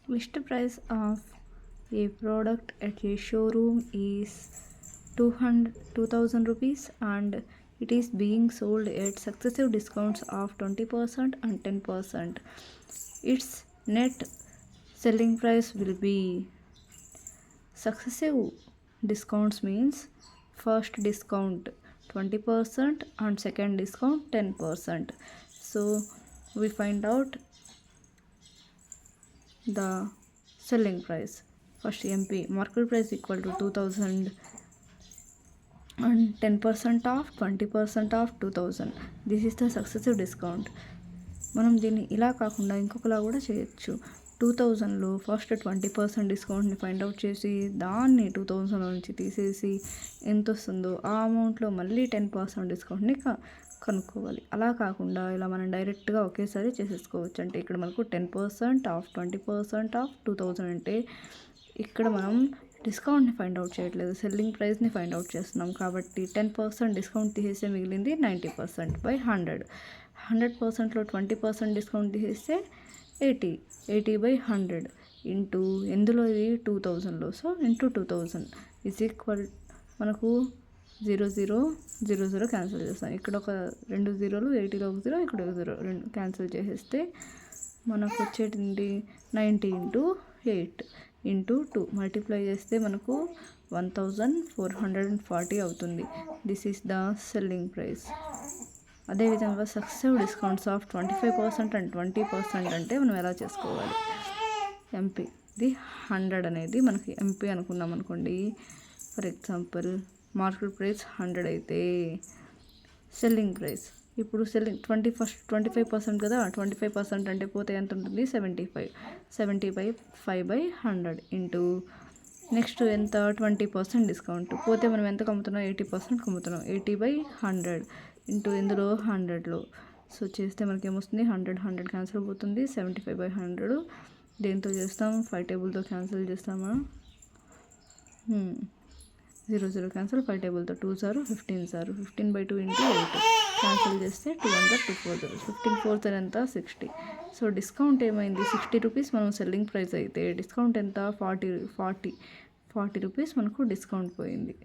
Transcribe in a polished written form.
List price of a product at a showroom is 2000 rupees and it is being sold at successive discounts of 20% and 10%. Its net selling price will be successive discounts means first discount 20% and second discount 10%. So we find out the selling price. First MP market price equal to 2000 and 10% off, 20% off, 2000. This is the successive discount. మనం దీన్ని ఇలా కాకుండా ఇంకొకలా కూడా చేయొచ్చు. 2000లో first 20% డిస్కౌంట్ని find out చేసి దాన్ని 2000 నుంచి తీసేసి ఎంత వస్తుందో ఆ అమౌంట్లో మళ్ళీ 10% డిస్కౌంట్ని కనుక్కోవాలి. అలా కాకుండా ఇలా మనం డైరెక్ట్గా ఒకేసారి చేసేసుకోవచ్చు. అంటే ఇక్కడ మనకు 10% ఆఫ్, 20% ఆఫ్, 2000 అంటే ఇక్కడ మనం డిస్కౌంట్ని ఫైండ్ అవుట్ చేయట్లేదు, సెల్లింగ్ ప్రైస్ని ఫైండ్ అవుట్ చేస్తున్నాం. కాబట్టి 10% డిస్కౌంట్ తీసేస్తే మిగిలింది 90% బై 100. 100%లో 20% డిస్కౌంట్ తీసేస్తే 80 బై 100 ఇంటూ ఎందులో ఇది 2000లో, సో ఇంటూ 2000 ఈజ్ ఈక్వల్ మనకు 0000 క్యాన్సిల్ చేస్తాం. ఇక్కడ ఒక 2 జీరోలు, 80లో ఒక జీరో, ఇక్కడ ఒక జీరో, రెండు క్యాన్సిల్ చేసేస్తే మనకు వచ్చేటింది 90 ఇంటూ 8 ఇంటూ 2 మల్టిప్లై చేస్తే మనకు 1440 అవుతుంది. This is the selling price. అదేవిధంగా సక్సెసివ్ డిస్కౌంట్స్ ఆఫ్ 25% అండ్ 20% అంటే మనం ఎలా చేసుకోవాలి? ఎంపీ ది 100 అనేది మనకి ఎంపీ అనుకున్నాం అనుకోండి. ఫర్ ఎగ్జాంపుల్ మార్కెట్ ప్రైస్ 100 అయితే సెల్లింగ్ ప్రైస్ ఇప్పుడు 25% కదా, 25% అంటే పోతే ఎంత ఉంటుంది? 75. 70/5 బై 100 ఇంటూ నెక్స్ట్ ఎంత? 20% డిస్కౌంట్ పోతే మనం ఎంత అమ్ముతున్నాం? 80% అమ్ముతున్నాం. 80/100 ఇంటూ ఎందులో? 100లో. సో చేస్తే మనకి ఏమొస్తుంది? 100 క్యాన్సిల్ అవుతుంది. 75/100 దేంతో చేస్తాం? 5 టేబుల్తో క్యాన్సిల్ చేస్తామా? 00 cancel, 5 టేబుల్తో 2 sir 15 sir 15/2 into 8 cancel చేస్తే 200, 2 4 15 4 సార్ ఎంత? 60. సో డిస్కౌంట్ ఏమైంది? 60 రూపీస్ మనం సెల్లింగ్ ప్రైస్ అయితే డిస్కౌంట్ ఎంత? 40 రూపీస్ మనకు డిస్కౌంట్ పోయింది.